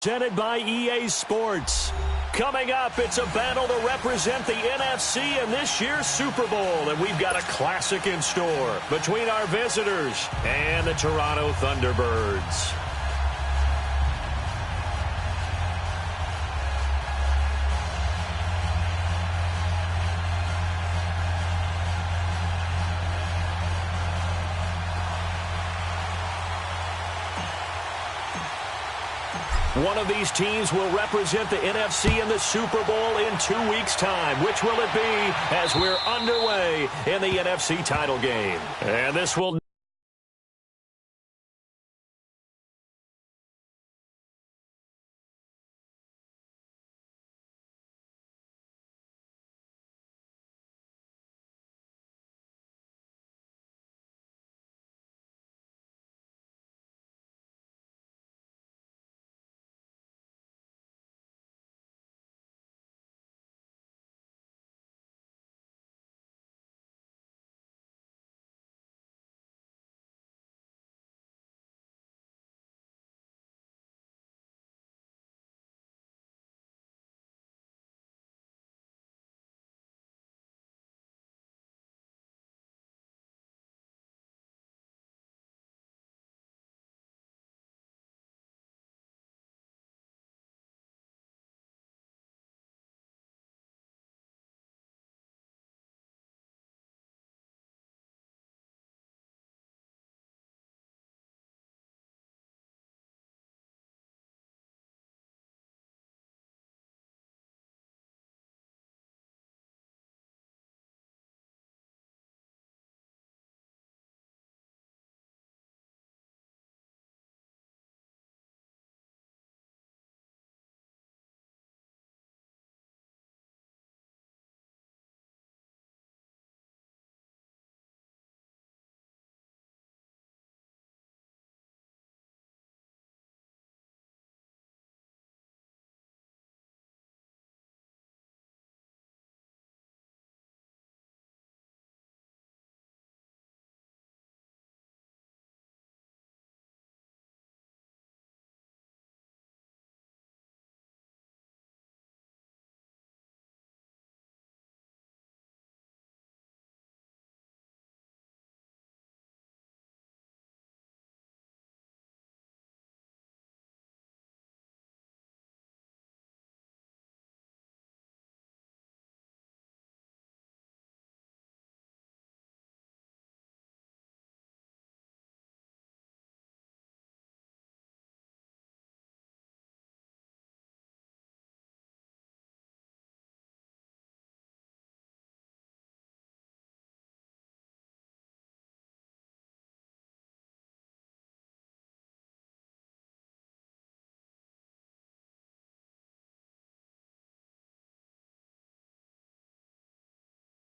Presented by EA Sports. Coming up, it's a battle to represent the NFC in this year's Super Bowl, and we've got a classic in store between our visitors and the Toronto Thunderbirds. One of these teams will represent the NFC in the Super Bowl in 2 weeks' time. Which will it be as we're underway in the NFC title game? And this will...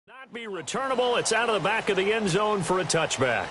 not be returnable. It's out of the back of the end zone for a touchback.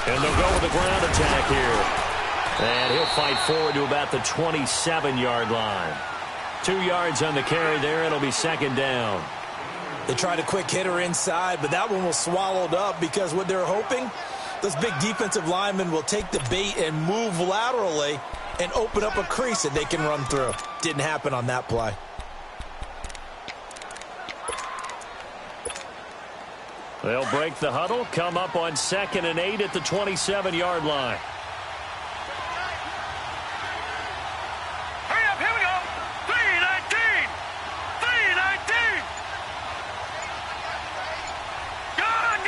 And they'll go with a ground attack here. And he'll fight forward to about the 27-yard line. 2 yards on the carry there. It'll be second down. They tried a quick hitter inside, but that one was swallowed up because what they're hoping, those big defensive linemen will take the bait and move laterally and open up a crease that they can run through. Didn't happen on that play. They'll break the huddle, come up on 2nd and 8 at the 27-yard line. Hurry up, here we go. 3-19. 3-19. Gone.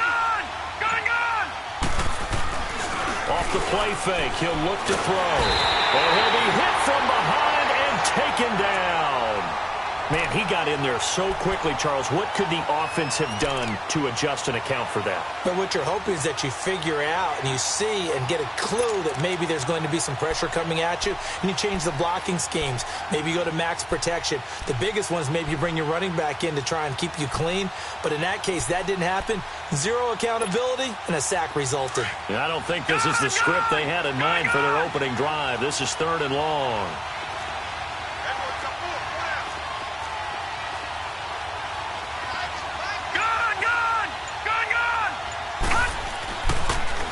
Off the play fake, he'll look to throw. And he'll be hit from behind and taken down. Man, he got in there so quickly, Charles. What could the offense have done to adjust and account for that? But what you're hoping is that you figure out and you see and get a clue that maybe there's going to be some pressure coming at you, and you change the blocking schemes. Maybe you go to max protection. The biggest one is maybe you bring your running back in to try and keep you clean. But in that case, that didn't happen. Zero accountability, and a sack resulted. I don't think this is the script they had in mind for their opening drive. This is 3rd and long.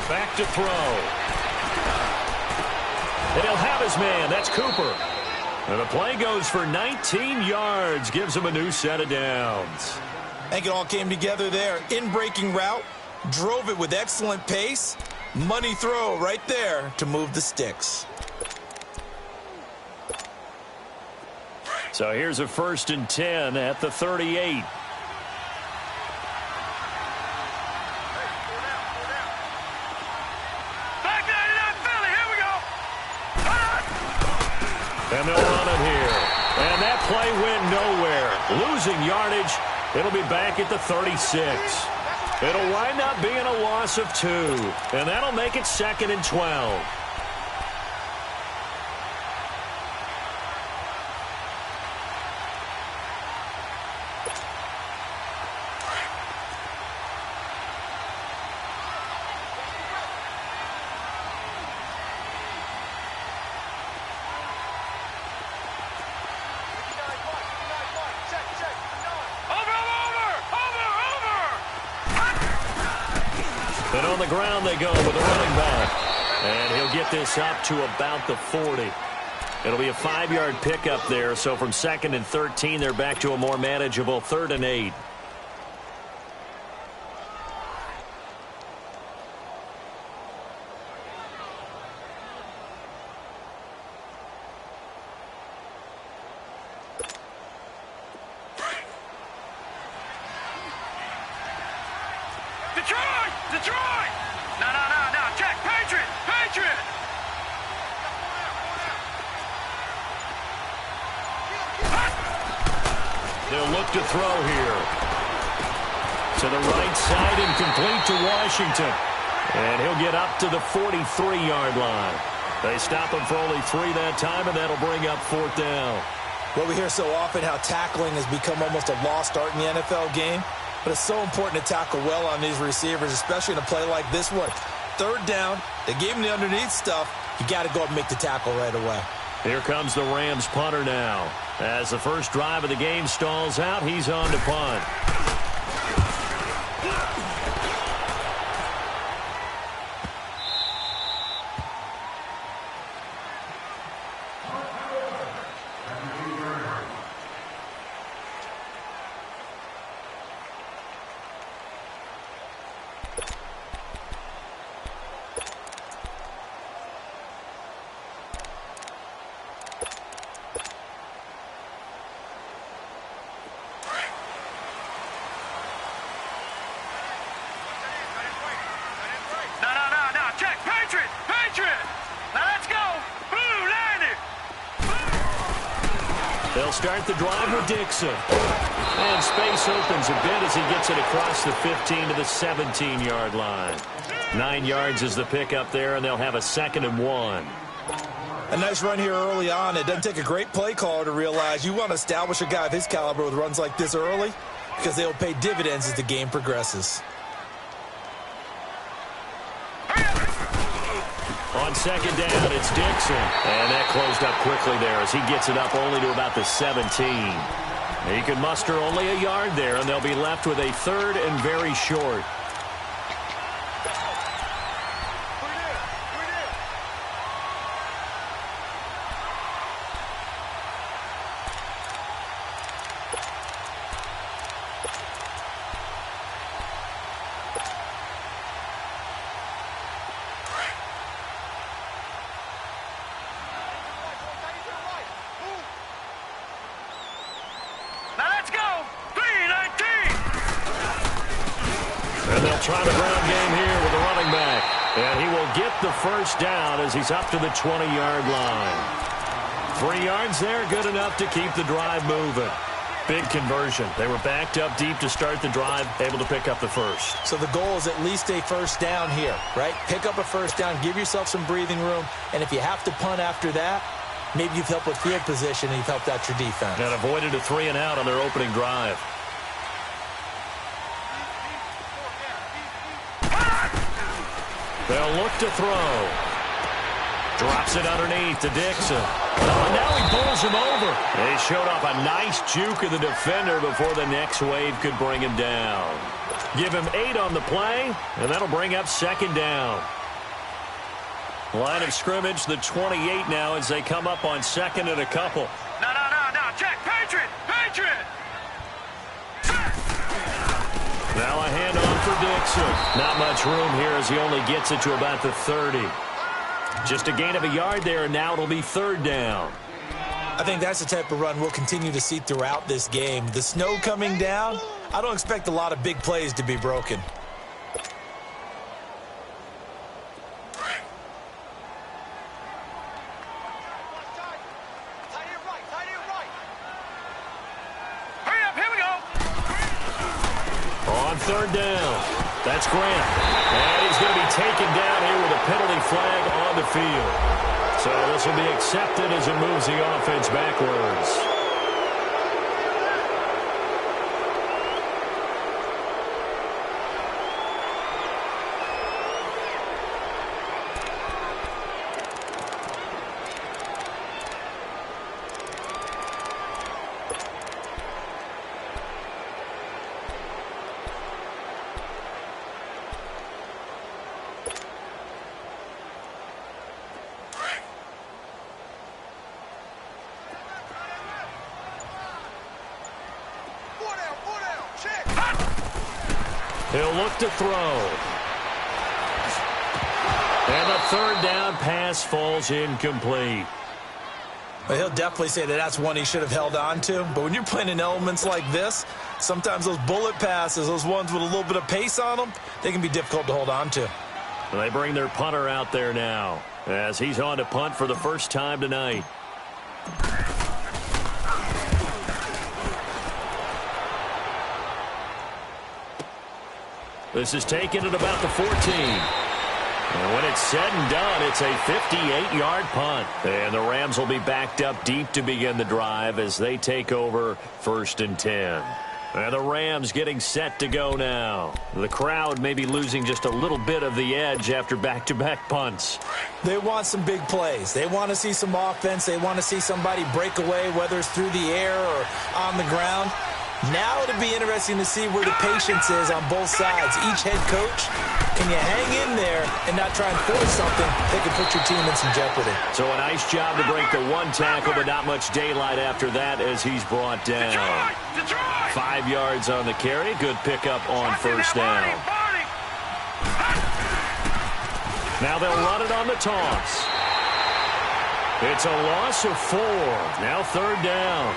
Back to throw. And he'll have his man. That's Cooper. And the play goes for 19 yards. Gives him a new set of downs. I think it all came together there. In-breaking route. Drove it with excellent pace. Money throw right there to move the sticks. So here's a 1st and 10 at the 38. And they'll run it here. And that play went nowhere. Losing yardage. It'll be back at the 36. It'll wind up being a loss of 2. And that'll make it 2nd and 12. And on the ground they go with the running back. And he'll get this up to about the 40. It'll be a 5-yard pickup there. So from 2nd and 13, they're back to a more manageable 3rd and 8. Detroit! No, check, Patriot! They'll look to throw here. To the right side and complete to Washington. And he'll get up to the 43-yard line. They stop him for only 3 that time, and that'll bring up 4th down. Well, we hear so often how tackling has become almost a lost art in the NFL game. But it's so important to tackle well on these receivers, especially in a play like this one. 3rd down, they gave him the underneath stuff. You got to go up and make the tackle right away. Here comes the Rams punter now. As the first drive of the game stalls out, he's on to punt. They'll start the drive with Dixon. And space opens a bit as he gets it across the 15 to the 17-yard line. 9 yards is the pickup there, and they'll have a 2nd and 1. A nice run here early on. It doesn't take a great play caller to realize you want to establish a guy of his caliber with runs like this early because they'll pay dividends as the game progresses. On 2nd down, it's Dixon. And that closed up quickly there as he gets it up only to about the 17. He can muster only a yard there, and they'll be left with a 3rd and very short. And they'll try the ground game here with the running back. And he will get the first down as he's up to the 20-yard line. 3 yards there, good enough to keep the drive moving. Big conversion. They were backed up deep to start the drive, able to pick up the first. So the goal is at least a first down here, right? Pick up a first down, give yourself some breathing room, and if you have to punt after that, maybe you've helped with field position and you've helped out your defense. And avoided a 3 and out on their opening drive. They'll look to throw. Drops it underneath to Dixon. Oh, and now he pulls him over. They showed off a nice juke of the defender before the next wave could bring him down. Give him 8 on the play, and that'll bring up second down. Line of scrimmage, the 28 now as they come up on second and a couple. No. Check. Patriot. Now a handoff for Dixon. Not much room here as he only gets it to about the 30. Just a gain of a yard there, and now it'll be third down. I think that's the type of run we'll continue to see throughout this game. The snow coming down, I don't expect a lot of big plays to be broken. Hurry up, here we go. On third down, that's Grant. And he's going to be taken down here with a penalty flag on the field. So this will be accepted as it moves the offense backwards. He'll look to throw. And the third down pass falls incomplete. Well, he'll definitely say that that's one he should have held on to. But when you're playing in elements like this, sometimes those bullet passes, those ones with a little bit of pace on them, they can be difficult to hold on to. And they bring their punter out there now as he's on to punt for the first time tonight. This is taken at about the 14. And when it's said and done, it's a 58-yard punt. And the Rams will be backed up deep to begin the drive as they take over first and 10. And the Rams getting set to go now. The crowd may be losing just a little bit of the edge after back-to-back punts. They want some big plays. They want to see some offense. They want to see somebody break away, whether it's through the air or on the ground. Now it'll be interesting to see where the patience is on both sides. Each head coach, can you hang in there and not try and force something that can put your team in some jeopardy? So a nice job to break the one tackle, but not much daylight after that as he's brought down. Detroit! 5 yards on the carry. Good pickup on first down. Now they'll run it on the toss. It's a loss of 4. Now third down.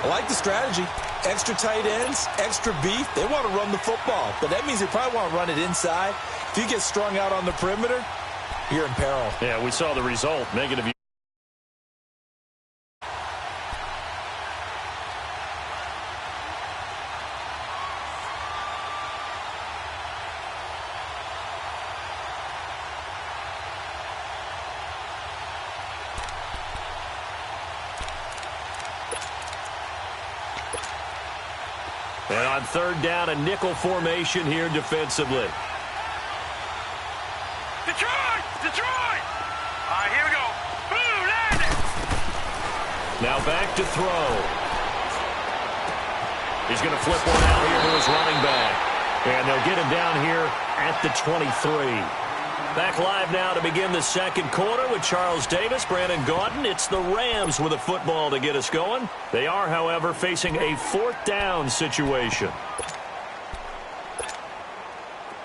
I like the strategy. Extra tight ends, extra beef. They want to run the football, but that means they probably want to run it inside. If you get strung out on the perimeter, you're in peril. Yeah, we saw the result. Negative. And on third down, a nickel formation here defensively. Detroit! All right, here we go. Boom, land it! Now back to throw. He's going to flip one out here to his running back. And they'll get him down here at the 23. Back live now to begin the second quarter with Charles Davis, Brandon Gaudin. It's the Rams with a football to get us going. They are, however, facing a fourth down situation.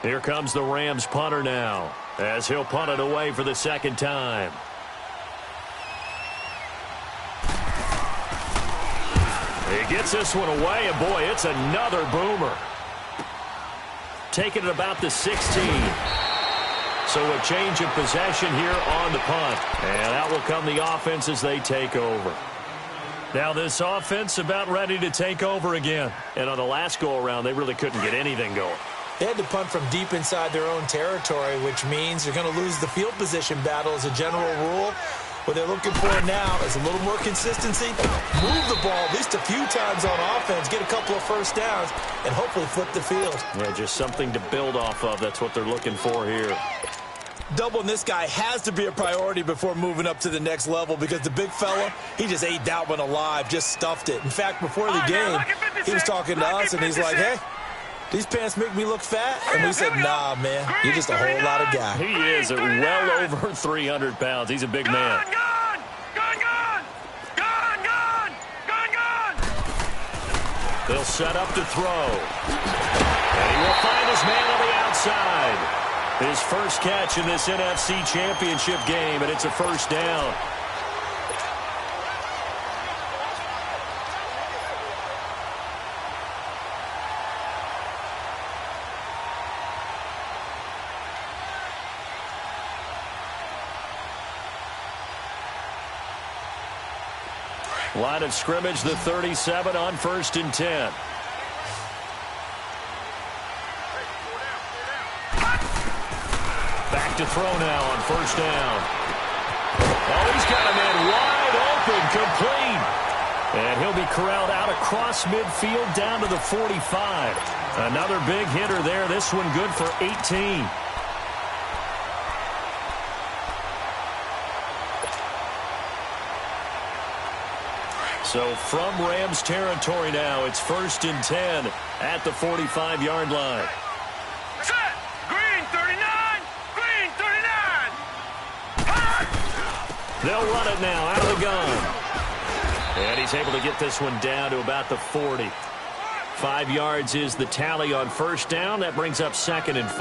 Here comes the Rams punter now as he'll punt it away for the second time. He gets this one away, and boy, it's another boomer. Taking it about the 16. So a change of possession here on the punt. And out will come the offense as they take over. Now this offense about ready to take over again. And on the last go-around, they really couldn't get anything going. They had to punt from deep inside their own territory, which means they're going to lose the field position battle as a general rule. What they're looking for now is a little more consistency, move the ball at least a few times on offense, get a couple of first downs, and hopefully flip the field. Yeah, just something to build off of. That's what they're looking for here. Doubling this guy has to be a priority before moving up to the next level because the big fella, he just ate that one alive, just stuffed it. In fact, before the game, he was talking to us, and he's like, hey, these pants make me look fat? And we said, nah, man, you're just a whole lot of guy. He is at well over 300 pounds. He's a big man. They'll set up to throw. And he will find his man on the outside. His first catch in this NFC Championship game, and it's a first down. Line of scrimmage, the 37 on 1st and 10. Back to throw now on 1st down. Oh, he's got a man wide open, complete. And he'll be corralled out across midfield down to the 45. Another big hitter there. This one good for 18. So from Rams territory now, it's 1st and 10 at the 45-yard line. Set. Green 39. Green 39. They'll run it now out of the gun. And he's able to get this one down to about the 40. 5 yards is the tally on 1st down. That brings up 2nd and 5.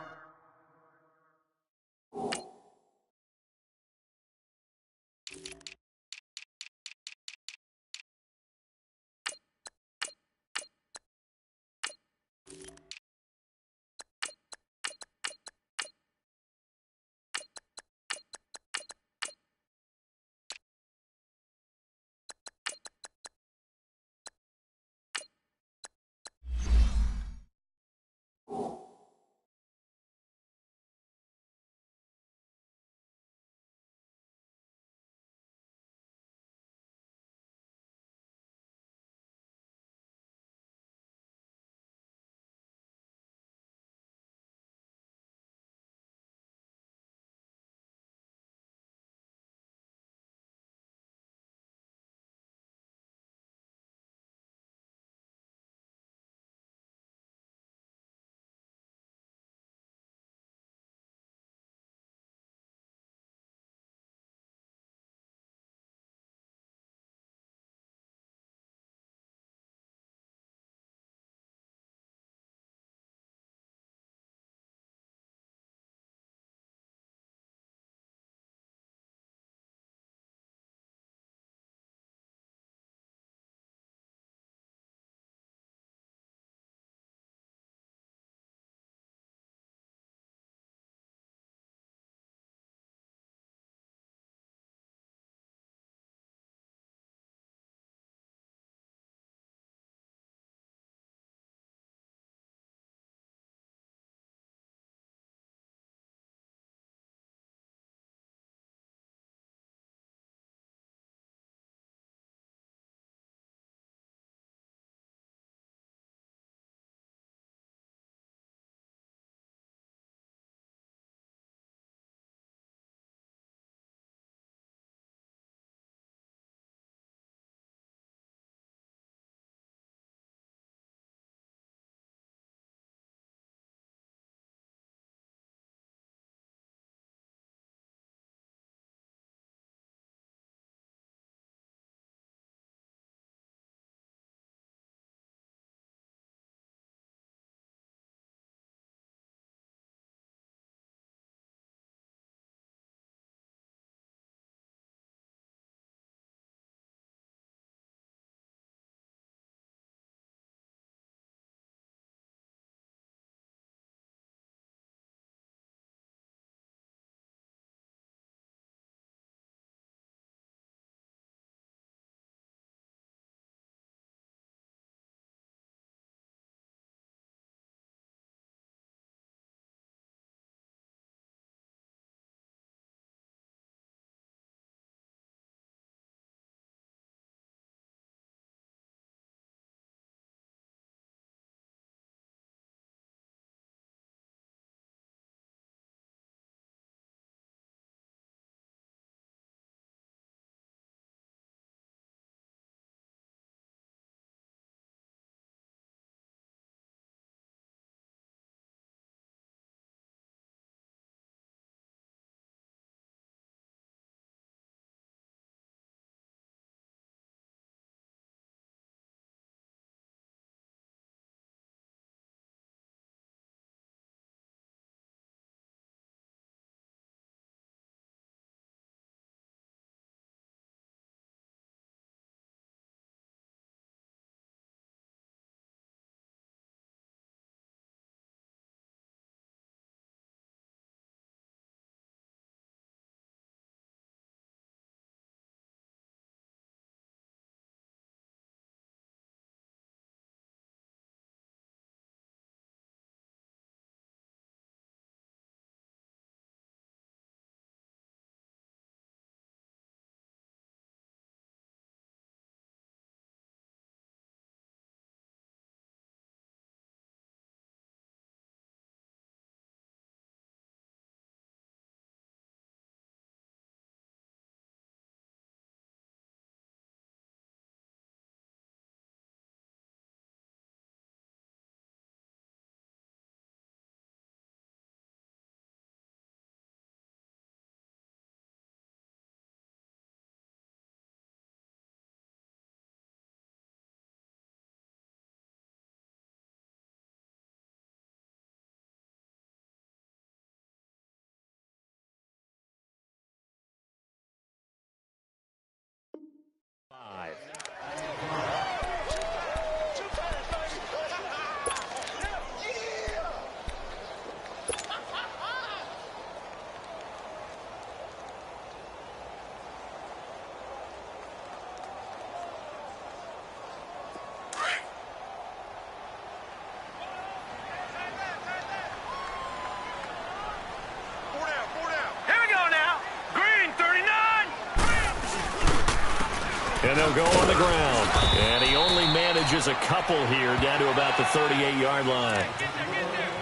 they'll go on the ground. And he only manages a couple here down to about the 38-yard line.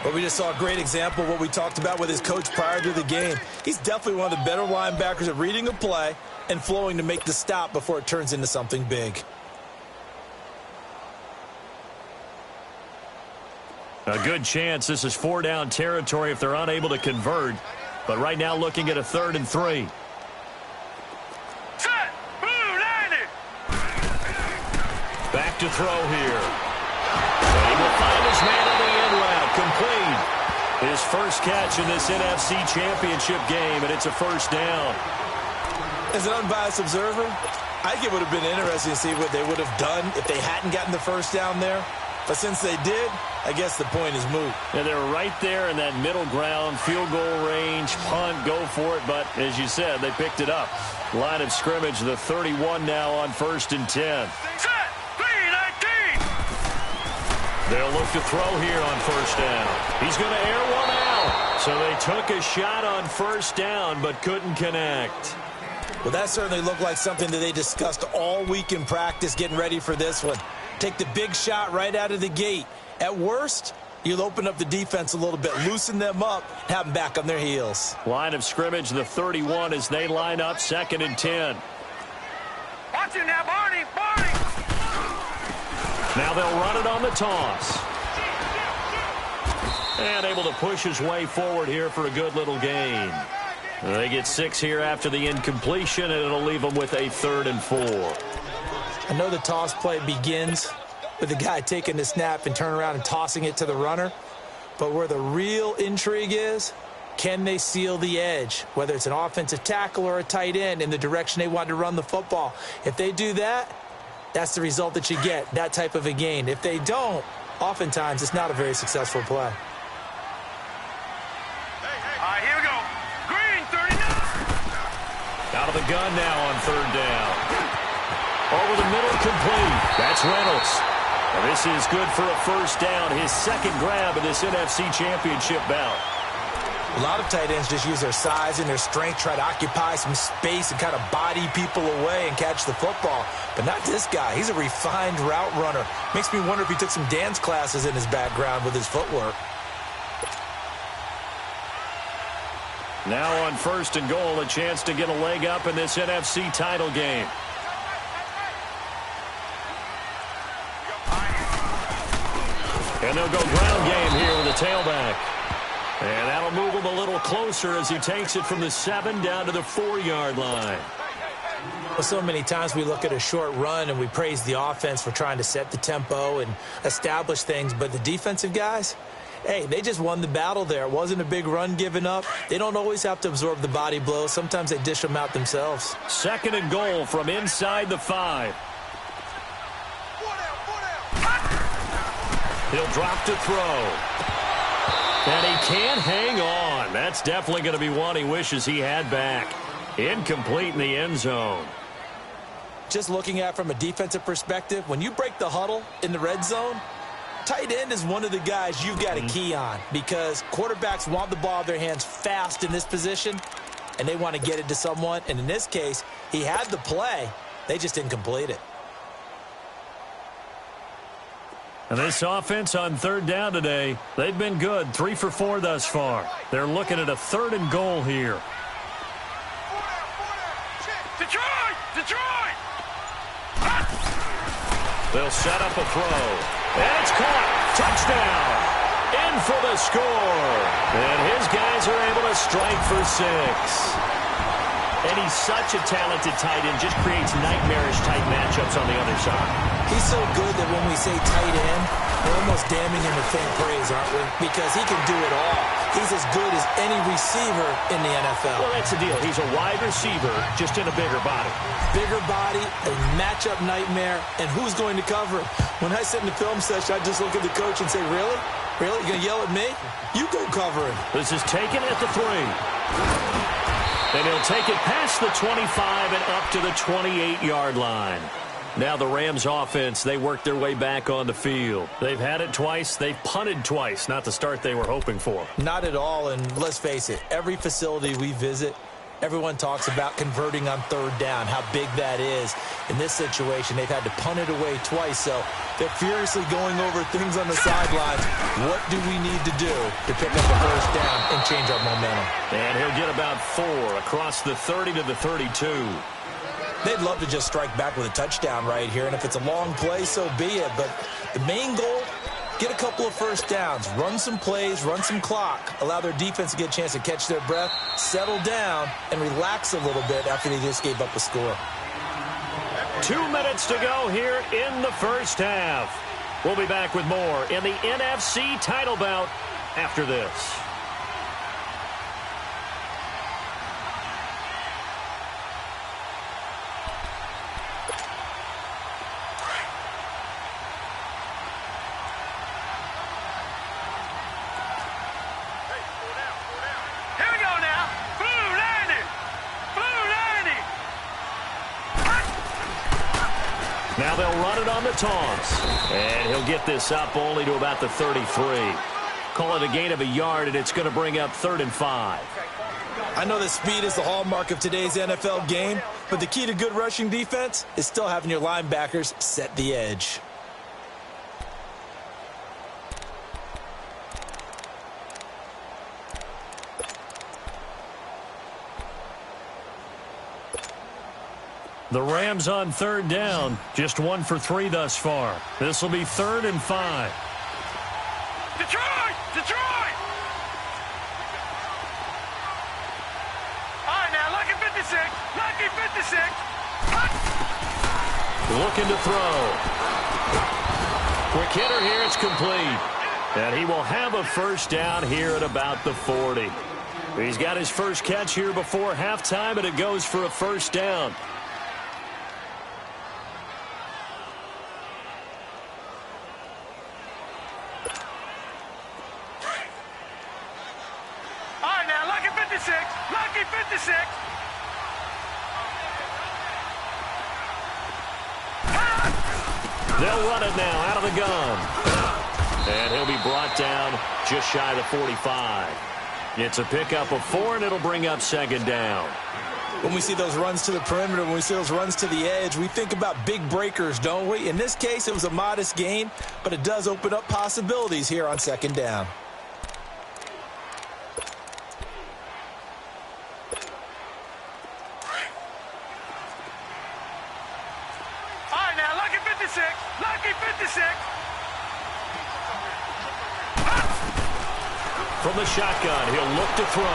Well, we just saw a great example of what we talked about with his coach prior to the game. He's definitely one of the better linebackers at reading a play and flowing to make the stop before it turns into something big. A good chance this is 4-down territory if they're unable to convert. But right now looking at a 3rd and 3. Set. Blue landed. Back to throw here. And he will find his man on the end route. Complete. His first catch in this NFC Championship game, and it's a 1st down. As an unbiased observer, I think it would have been interesting to see what they would have done if they hadn't gotten the 1st down there. But since they did, I guess the point is moot. And they were right there in that middle ground, field goal range, punt, go for it. But as you said, they picked it up. Line of scrimmage, the 31 now on 1st and 10. Set. 3-19. They'll look to throw here on 1st down. He's going to air one out. So they took a shot on 1st down, but couldn't connect. Well, that certainly looked like something that they discussed all week in practice getting ready for this one. Take the big shot right out of the gate. At worst, you'll open up the defense a little bit, loosen them up, have them back on their heels. Line of scrimmage, the 31 as they line up 2nd and 10. Watch it now, Barney. Barney. Now they'll run it on the toss. And able to push his way forward here for a good little gain. They get 6 here after the incompletion, and it'll leave them with a 3rd and 4. I know the toss play begins with the guy taking the snap and turning around and tossing it to the runner. But where the real intrigue is, can they seal the edge, whether it's an offensive tackle or a tight end, in the direction they want to run the football? If they do that, that's the result that you get, that type of a gain. If they don't, oftentimes it's not a very successful play. All right, here we go. Green, 39. Out of the gun now on 3rd down. Over the middle, complete. That's Reynolds. And this is good for a 1st down, his 2nd grab of this NFC Championship bout. A lot of tight ends just use their size and their strength, try to occupy some space and kind of body people away and catch the football. But not this guy. He's a refined route runner. Makes me wonder if he took some dance classes in his background with his footwork. Now on 1st and goal, a chance to get a leg up in this NFC title game. And they'll go ground game here with a tailback. And that'll move him a little closer as he takes it from the 7 down to the 4-yard line. Well, so many times we look at a short run and we praise the offense for trying to set the tempo and establish things. But the defensive guys, hey, they just won the battle there. It wasn't a big run given up. They don't always have to absorb the body blows. Sometimes they dish them out themselves. 2nd and goal from inside the 5. He'll drop to throw. And he can't hang on. That's definitely going to be one he wishes he had back. Incomplete in the end zone. Just looking at it from a defensive perspective, when you break the huddle in the red zone, tight end is one of the guys you've got to key on because quarterbacks want the ball in their hands fast in this position, and they want to get it to someone. And in this case, he had the play. They just didn't complete it. And this offense on 3rd down today, they've been good. 3 for 4 thus far. They're looking at a 3rd and goal here. Detroit! Detroit! They'll set up a throw. And it's caught. Touchdown. In for the score. And his guys are able to strike for 6. And he's such a talented tight end, just creates nightmarish-type matchups on the other side. He's so good that when we say tight end, we're almost damning him with faint praise, aren't we? Because he can do it all. He's as good as any receiver in the NFL. Well, that's the deal. He's a wide receiver, just in a bigger body. Bigger body, a matchup nightmare, and who's going to cover him? When I sit in the film session, I just look at the coach and say, really? Really? You're going to yell at me? You go cover him. This is taken at the 3. And he'll take it past the 25 and up to the 28-yard line. Now the Rams offense, they work their way back on the field. They've had it twice. They've punted twice. Not the start they were hoping for. Not at all, and let's face it, every facility we visit, Everyone talks about converting on third down, how big that is. In this situation, they've had to punt it away twice, so they're furiously going over things on the sidelines. What do we need to do to pick up a first down and change our momentum? And he'll get about 4 across the 30 to the 32. They'd love to just strike back with a touchdown right here, and if it's a long play, so be it. But the main goal, get a couple of first downs, run some plays, run some clock, allow their defense to get a chance to catch their breath, settle down, and relax a little bit after they just gave up a score. 2 minutes to go here in the first half. We'll be back with more in the NFC title bout after this. Now they'll run it on the toss. And he'll get this up only to about the 33. Call it a gain of a yard, and it's going to bring up 3rd and 5. I know that speed is the hallmark of today's NFL game, but the key to good rushing defense is still having your linebackers set the edge. The Rams on 3rd down, just 1 for 3 thus far. This will be 3rd and 5. Detroit! Detroit! All right, now, lucky 56. Lucky 56. Looking to throw. Quick hitter here, it's complete. And he will have a first down here at about the 40. He's got his first catch here before halftime, and it goes for a first down. Lucky 56. They'll run it now out of the gun. And he'll be brought down just shy of the 45. It's a pickup of 4, and it'll bring up 2nd down. When we see those runs to the perimeter, when we see those runs to the edge, we think about big breakers, don't we? In this case, it was a modest gain, but it does open up possibilities here on 2nd down. Lucky 56. From the shotgun, he'll look to throw.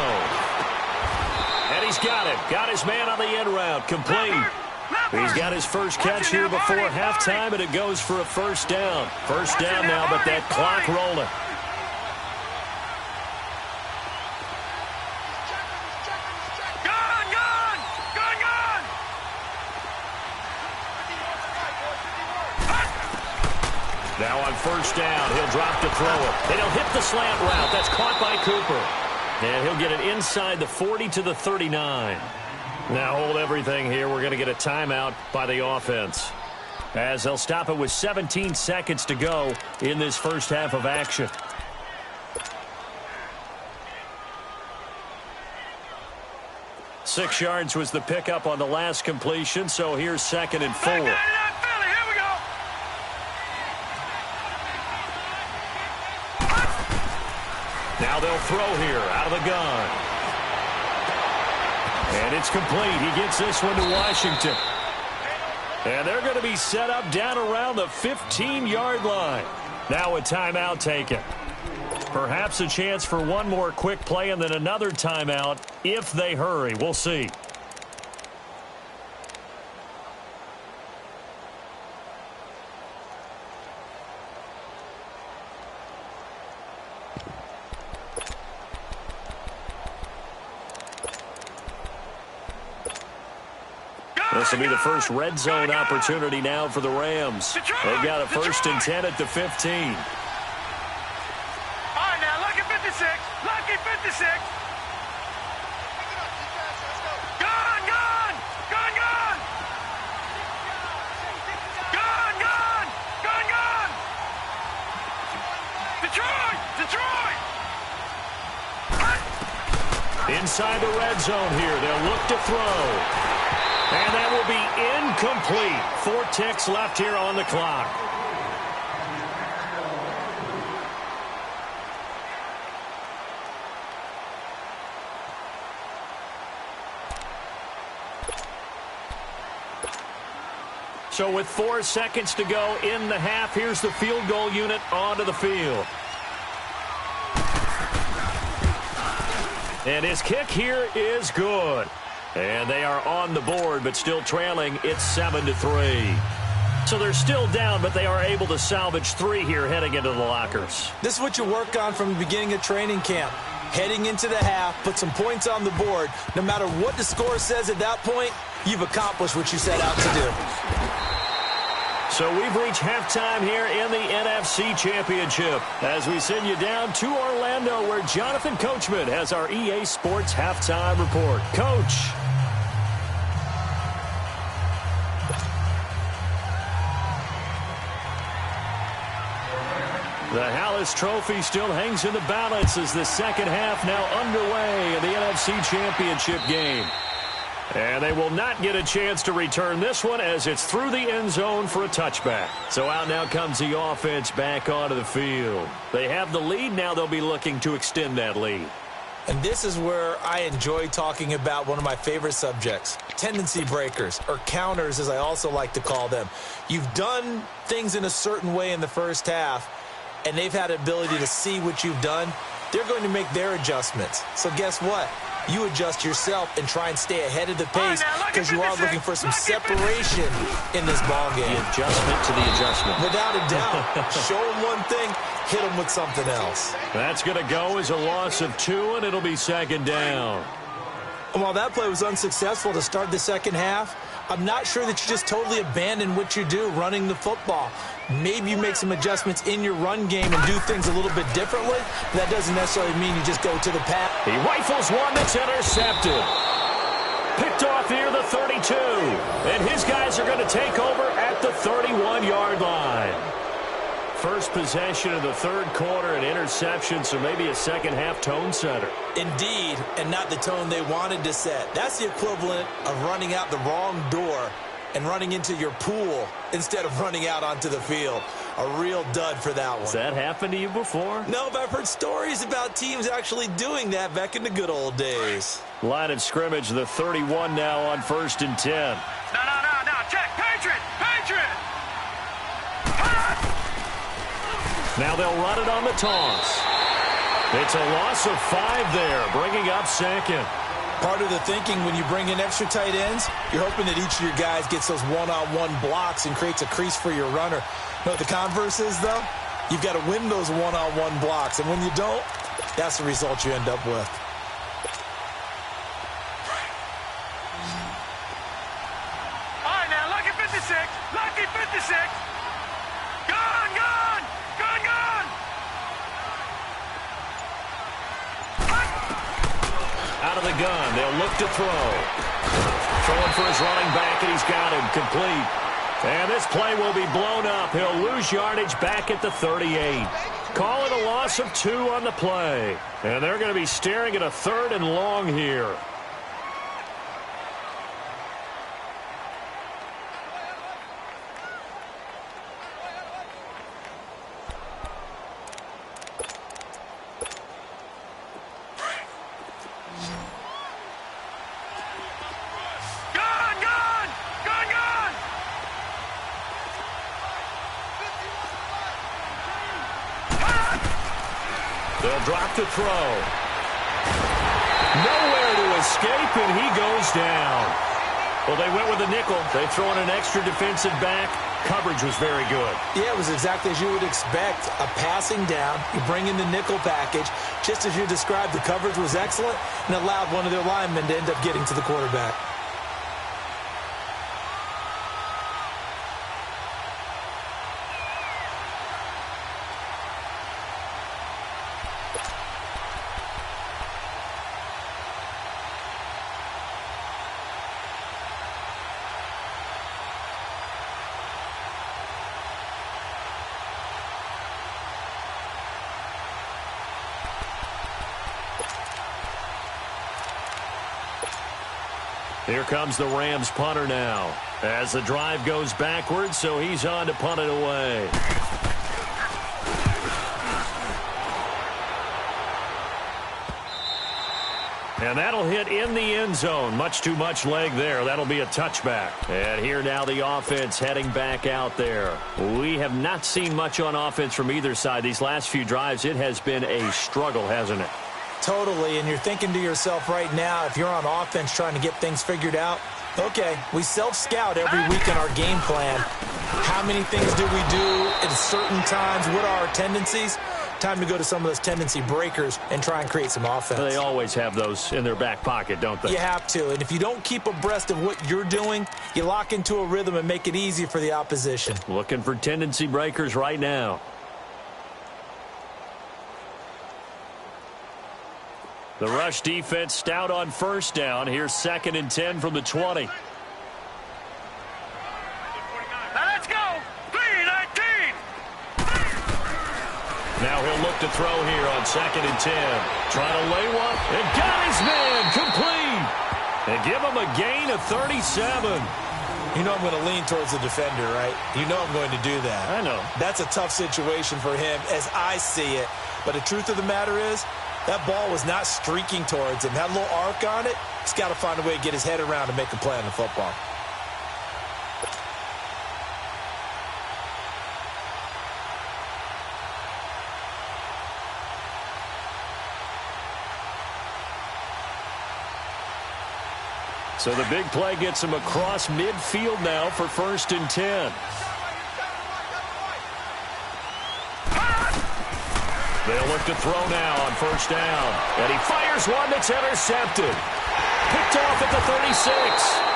And he's got it. Got his man on the end route. Complete. He's got his first catch here before halftime, and it goes for a first down. First down now, but that clock rolling. Now on first down, he'll drop to throw it. And he'll hit the slant route. That's caught by Cooper. And he'll get it inside the 40 to the 39. Now hold everything here. We're going to get a timeout by the offense, as they'll stop it with 17 seconds to go in this first half of action. Six yards was the pickup on the last completion, so here's 2nd and 4. Now they'll throw here out of the gun. And it's complete. He gets this one to Washington. And they're going to be set up down around the 15-yard line. Now a timeout taken. Perhaps a chance for one more quick play and then another timeout if they hurry. We'll see. This will be the first red zone opportunity now for the Rams. They've got a 1st and 10 at the 15. All right, now, lucky 56. Lucky 56. Gone, gone. Gone, gone. Gone, gone. Gone, gone. Detroit. Detroit. Inside the red zone here. They'll look to throw. And that will be incomplete. 4 ticks left here on the clock. So with 4 seconds to go in the half, here's the field goal unit onto the field. And his kick here is good. And they are on the board, but still trailing. It's 7-3. So they're still down, but they are able to salvage 3 here heading into the lockers. This is what you work on from the beginning of training camp. Heading into the half, put some points on the board. No matter what the score says at that point, you've accomplished what you set out to do. So we've reached halftime here in the NFC Championship as we send you down to Orlando where Jonathan Coachman has our EA Sports Halftime Report. Coach. The Hallis Trophy still hangs in the balance as the second half now underway in the NFC Championship game. And they will not get a chance to return this one as it's through the end zone for a touchback. So out now comes the offense back onto the field. They have the lead. Now they'll be looking to extend that lead. And this is where I enjoy talking about one of my favorite subjects, tendency breakers, or counters as I also like to call them. You've done things in a certain way in the first half, and they've had the ability to see what you've done. They're going to make their adjustments. So guess what? You adjust yourself and try and stay ahead of the pace because you are looking for some separation in this ball game. The adjustment to the adjustment. Without a doubt. Show them one thing, hit them with something else. That's going to go as a loss of 2, and it'll be second down. And while that play was unsuccessful to start the second half, I'm not sure that you just totally abandon what you do running the football. Maybe you make some adjustments in your run game and do things a little bit differently. That doesn't necessarily mean you just go to the pass. He rifles one that's intercepted. Picked off here the 32. And his guys are going to take over at the 31-yard line. First possession of the third quarter, an interception, so maybe a second-half tone setter. Indeed, and not the tone they wanted to set. That's the equivalent of running out the wrong door and running into your pool instead of running out onto the field. A real dud for that one. Has that happened to you before? No, but I've heard stories about teams actually doing that back in the good old days. Line of scrimmage, the 31 now on 1st and 10. No. Check. Patriot. Now they'll run it on the toss. It's a loss of 5 there, bringing up second. Part of the thinking when you bring in extra tight ends, you're hoping that each of your guys gets those one-on-one blocks and creates a crease for your runner. You know what the converse is, though? You've got to win those one-on-one blocks, and when you don't, that's the result you end up with. All right, now, lucky 56. Lucky 56. Gone. Out of the gun, they'll look to throw. Throwing for his running back, and he's got him complete. And this play will be blown up. He'll lose yardage back at the 38. Call it a loss of 2 on the play. And they're going to be staring at a 3rd and long here. They'll drop to throw. Nowhere to escape, and he goes down. Well, they went with a nickel. They throw in an extra defensive back. Coverage was very good. Yeah, it was exactly as you would expect. A passing down. You bring in the nickel package. Just as you described, the coverage was excellent and allowed one of their linemen to end up getting to the quarterback. Here comes the Rams punter now. As the drive goes backwards, so he's on to punt it away. And that'll hit in the end zone. Much too much leg there. That'll be a touchback. And here now the offense heading back out there. We have not seen much on offense from either side. These last few drives, it has been a struggle, hasn't it? Totally, and you're thinking to yourself right now, if you're on offense trying to get things figured out, okay, we self-scout every week in our game plan. How many things do we do at certain times? What are our tendencies? Time to go to some of those tendency breakers and try and create some offense. They always have those in their back pocket, don't they? You have to, and if you don't keep abreast of what you're doing, you lock into a rhythm and make it easy for the opposition. Looking for tendency breakers right now. The rush defense stout on first down. Here's 2nd and 10 from the 20. Now let's go. 3-19. Now he'll look to throw here on 2nd and 10. Trying to lay one. And got his man complete. And give him a gain of 37. You know I'm going to lean towards the defender, right? You know I'm going to do that. I know. That's a tough situation for him as I see it. But the truth of the matter is, that ball was not streaking towards him. That little arc on it, he's got to find a way to get his head around and make a play on the football. So the big play gets him across midfield now for 1st and 10. They'll look to throw now on 1st down. And he fires one that's intercepted. Picked off at the 36.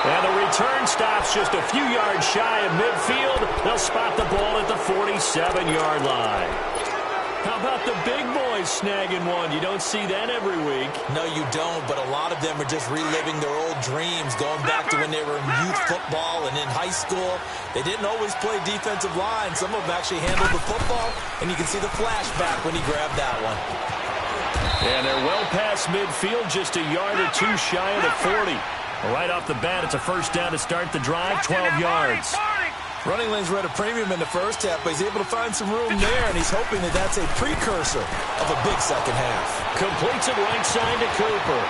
And the return stops just a few yards shy of midfield. They'll spot the ball at the 47-yard line. How about the big boys snagging one? You don't see that every week. No, you don't, but a lot of them are just reliving their old dreams, going back to when they were in youth football and in high school. They didn't always play defensive line. Some of them actually handled the football, and you can see the flashback when he grabbed that one. And they're well past midfield, just a yard or two shy of the 40. Right off the bat, it's a 1st down to start the drive, 12 yards. Running lanes were at a premium in the first half, but he's able to find some room there, and he's hoping that that's a precursor of a big second half. Completes it right side to Cooper.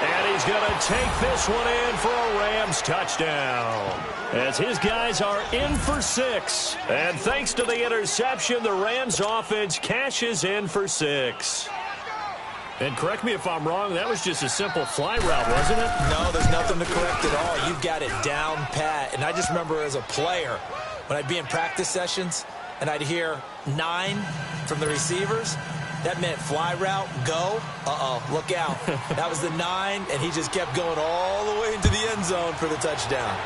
And he's going to take this one in for a Rams touchdown. As his guys are in for 6. And thanks to the interception, the Rams offense cashes in for 6. And correct me if I'm wrong, that was just a simple fly route, wasn't it? No, there's nothing to correct at all. You've got it down pat. And I just remember as a player, when I'd be in practice sessions and I'd hear 9 from the receivers, that meant fly route, go. Uh-oh, look out. That was the 9, and he just kept going all the way into the end zone for the touchdown.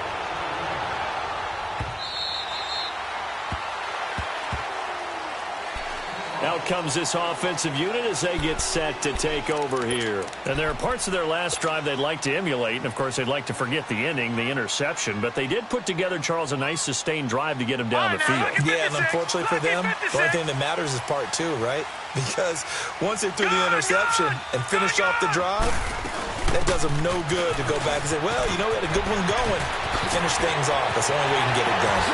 Out comes this offensive unit as they get set to take over here. And there are parts of their last drive they'd like to emulate. And, of course, they'd like to forget the ending, the interception. But they did put together, Charles, a nice sustained drive to get him down the field. Yeah, and unfortunately for them, the only thing that matters is part 2, right? Because once they threw the interception and finished off the drive, that does them no good to go back and say, well, you know, we had a good one going. Finish things off. That's the only way you can get it done.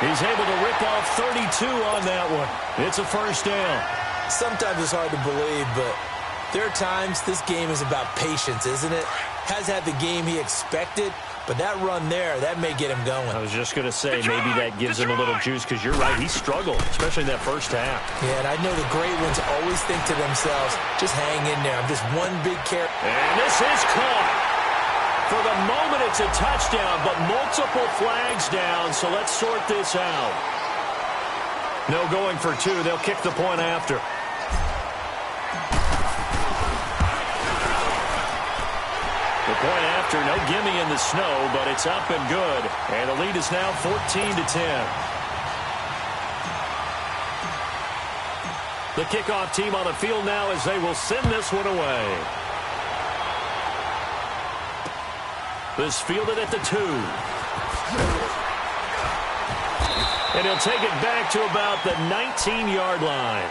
He's able to rip off 32 on that one. It's a 1st down. Sometimes it's hard to believe, but there are times this game is about patience, isn't it? Has had the game he expected, but that run there, that may get him going. I was just going to say, maybe that gives him a little juice, because you're right, he struggled, especially in that 1st half. Yeah, and I know the great ones always think to themselves, just hang in there. I'm just one big carry. And this is caught. For the moment, it's a touchdown, but multiple flags down, so let's sort this out. No going for 2. They'll kick the point after. The point after, no gimme in the snow, but it's up and good. And the lead is now 14-10. The kickoff team on the field now as they will send this one away. This fielded at the 2. And he'll take it back to about the 19-yard line.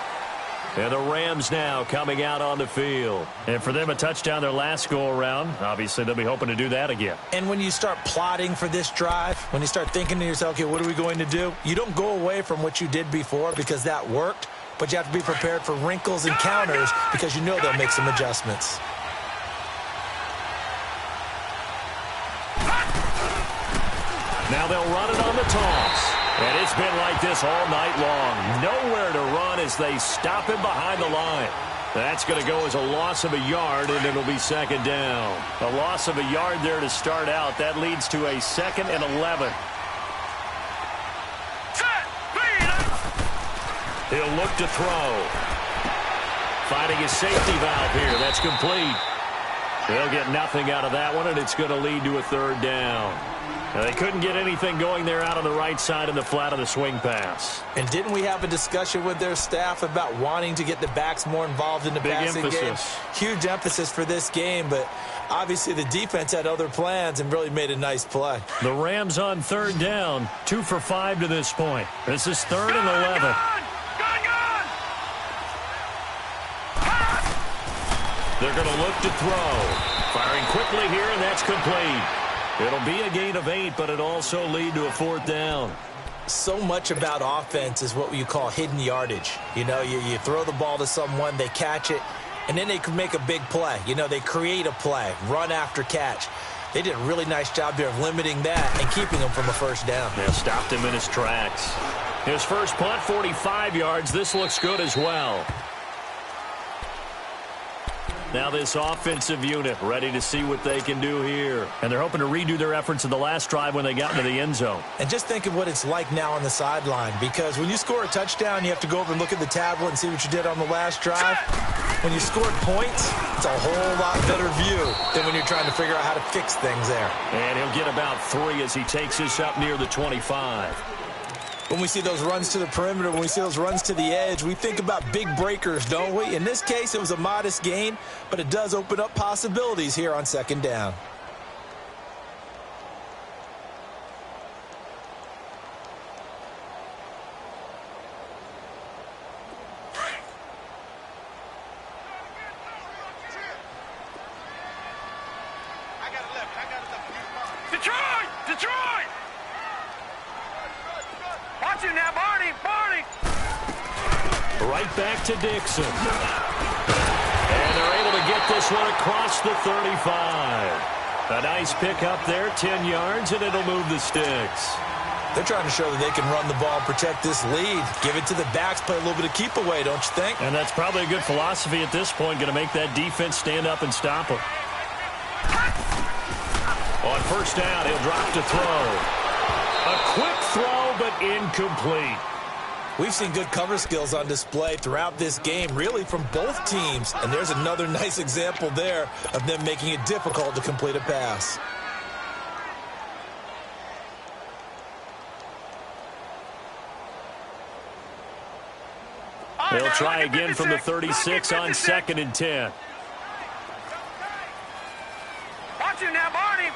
And the Rams now coming out on the field. And for them, a touchdown their last go-around. Obviously, they'll be hoping to do that again. And when you start plotting for this drive, when you start thinking to yourself, okay, what are we going to do? You don't go away from what you did before because that worked, but you have to be prepared for wrinkles and counters because you know they'll make some adjustments. Now they'll run it on the toss. And it's been like this all night long. Nowhere to run as they stop him behind the line. That's going to go as a loss of a yard, and it'll be second down. A loss of a yard there to start out. That leads to a 2nd and 11. He'll look to throw. Finding his safety valve here. That's complete. They'll get nothing out of that one, and it's going to lead to a 3rd down. Now, they couldn't get anything going there out on the right side in the flat of the swing pass. And didn't we have a discussion with their staff about wanting to get the backs more involved in the passing game? Huge emphasis for this game, but obviously the defense had other plans and really made a nice play. The Rams on 3rd down, 2 for 5 to this point. This is 3rd and 11. They're going to look to throw. Firing quickly here, and that's complete. It'll be a gain of 8, but it also lead to a 4th down. So much about offense is what you call hidden yardage. You know, you throw the ball to someone, they catch it, and then they can make a big play. You know, they create a play, run after catch. They did a really nice job there of limiting that and keeping him from a 1st down. They stopped him in his tracks. His first punt, 45 yards. This looks good as well. Now this offensive unit ready to see what they can do here. And they're hoping to redo their efforts in the last drive when they got into the end zone. And just think of what it's like now on the sideline, because when you score a touchdown, you have to go over and look at the tablet and see what you did on the last drive. When you scored points, it's a whole lot better view than when you're trying to figure out how to fix things there. And he'll get about 3 as he takes this up near the 25. When we see those runs to the perimeter, when we see those runs to the edge, we think about big breakers, don't we? In this case, it was a modest gain, but it does open up possibilities here on 2nd down. Detroit! Watch him now, Barney! Right back to Dixon. And they're able to get this one across the 35. A nice pickup there, 10 yards, and it'll move the sticks. They're trying to show that they can run the ball and protect this lead. Give it to the backs, play a little bit of keep away, don't you think? And that's probably a good philosophy at this point, going to make that defense stand up and stop them. On 1st down, he'll drop to throw. A quick throw, but incomplete. We've seen good cover skills on display throughout this game, really from both teams. And there's another nice example there of them making it difficult to complete a pass. They'll try again from the 36 on 2nd and 10. Watch him now, Barney!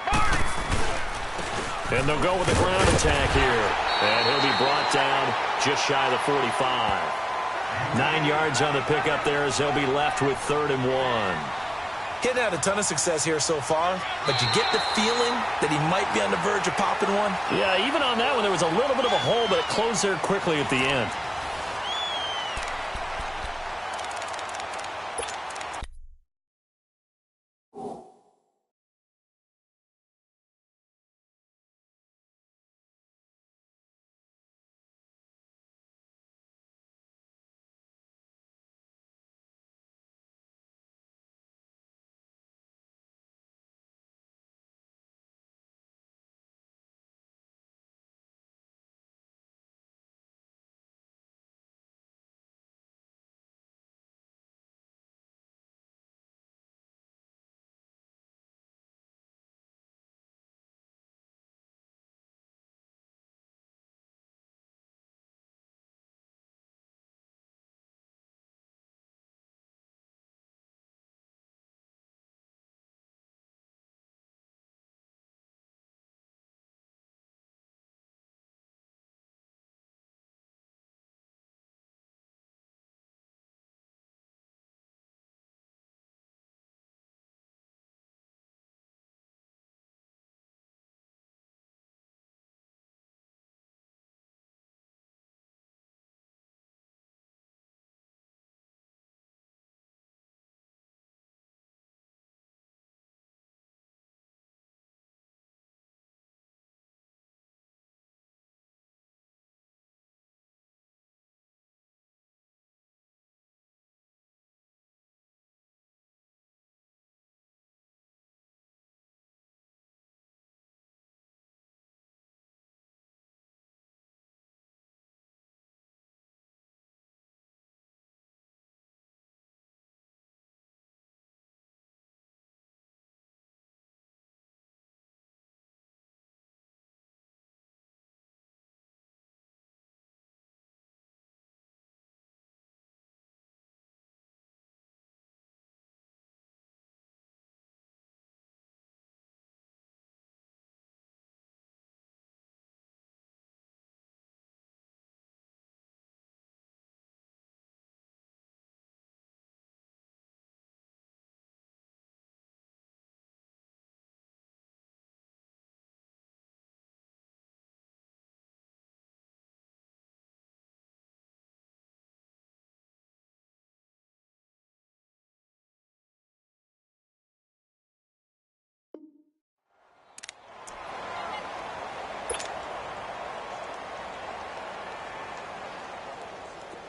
And they'll go with the ground attack here. And he'll be brought down just shy of the 45. 9 yards on the pickup there as they'll be left with 3rd and 1. He hadn't had a ton of success here so far, but you get the feeling that he might be on the verge of popping one. Yeah, even on that one, there was a little bit of a hole, but it closed there quickly at the end.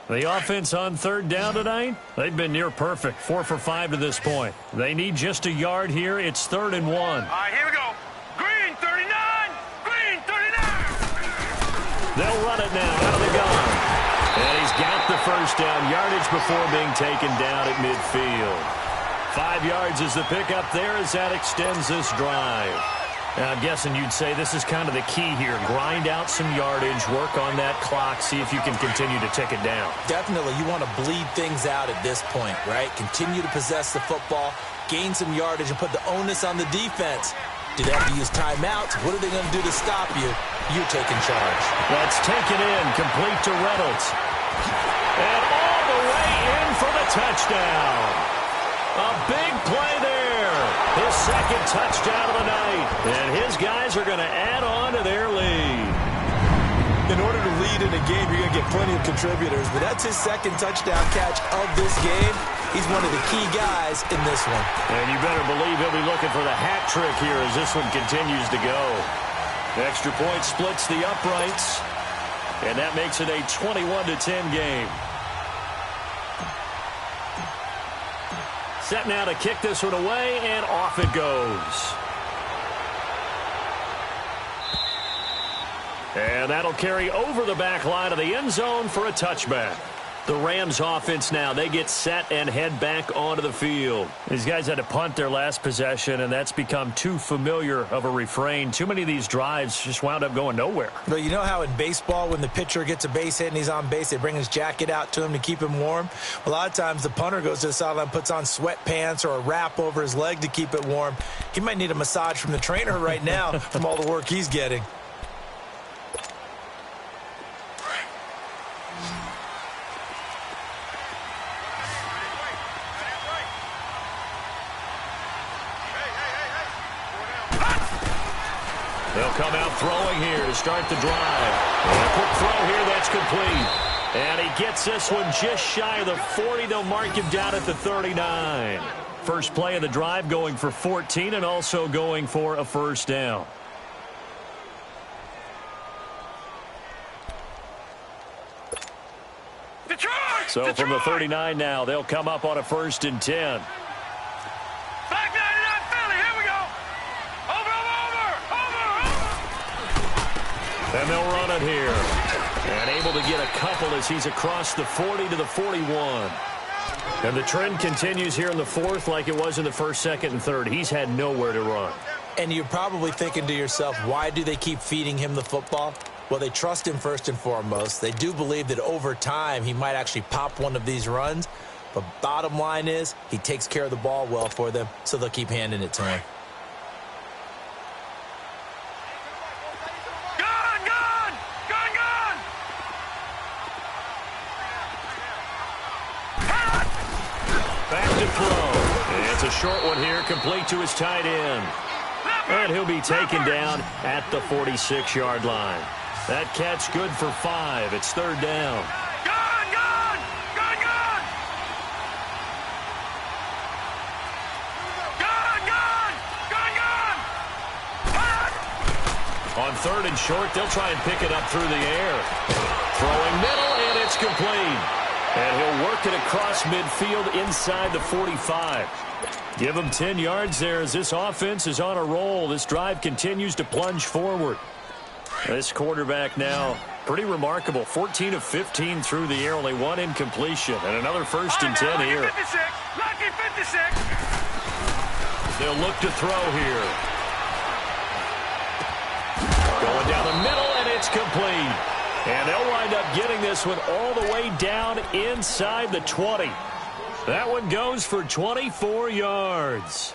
The offense on third down tonight, they've been near perfect, 4 for 5 to this point. They need just a yard here. It's 3rd and 1. All right, here we go. Green 39, green 39. They'll run it now out of the gun. And he's got the first down, yardage before being taken down at midfield. 5 yards is the pickup there as that extends this drive. Now, I'm guessing you'd say this is kind of the key here. Grind out some yardage, work on that clock, see if you can continue to tick it down. Definitely. You want to bleed things out at this point, right? Continue to possess the football, gain some yardage, and put the onus on the defense. Do they have to use timeouts? What are they going to do to stop you? You're taking charge. That's taken in, complete to Reynolds. And all the way in for the touchdown. A big play there. His second touchdown of the night. And his guys are going to add on to their lead. In order to lead in a game, you're going to get plenty of contributors. But that's his second touchdown catch of this game. He's one of the key guys in this one. And you better believe he'll be looking for the hat trick here as this one continues to go. Extra point splits the uprights. And that makes it a 21-10 game. Set now to kick this one away, and off it goes. And that'll carry over the back line of the end zone for a touchback. The Rams offense now, they get set and head back onto the field. These guys had to punt their last possession, and that's become too familiar of a refrain. Too many of these drives just wound up going nowhere. But you know how in baseball, when the pitcher gets a base hit and he's on base, they bring his jacket out to him to keep him warm? A lot of times the punter goes to the sideline, puts on sweatpants or a wrap over his leg to keep it warm. He might need a massage from the trainer right now from all the work he's getting. They'll come out throwing here to start the drive. And a quick throw here, that's complete. And he gets this one just shy of the 40. They'll mark him down at the 39. First play of the drive going for 14 and also going for a first down. Detroit! So from the 39 now, they'll come up on a 1st and 10. Back 99 Philly, here we go. Over. And they'll run it here. And able to get a couple as he's across the 40 to the 41. And the trend continues here in the 4th like it was in the 1st, 2nd, and 3rd. He's had nowhere to run. And you're probably thinking to yourself, why do they keep feeding him the football? Well, they trust him first and foremost. They do believe that over time he might actually pop one of these runs. But bottom line is he takes care of the ball well for them, so they'll keep handing it to him. It's a short one here, complete to his tight end. And he'll be taken down at the 46-yard line. That catch good for 5. It's 3rd down. On 3rd and short, they'll try and pick it up through the air. Throwing middle, and it's complete. And he'll work it across midfield inside the 45. Give him 10 yards there as this offense is on a roll. This drive continues to plunge forward. This quarterback now, pretty remarkable. 14 of 15 through the air, only 1 incompletion. And another 1st and 10 here. Lucky 56. They'll look to throw here. Going down the middle, and it's complete. And they'll wind up getting this one all the way down inside the 20. That one goes for 24 yards.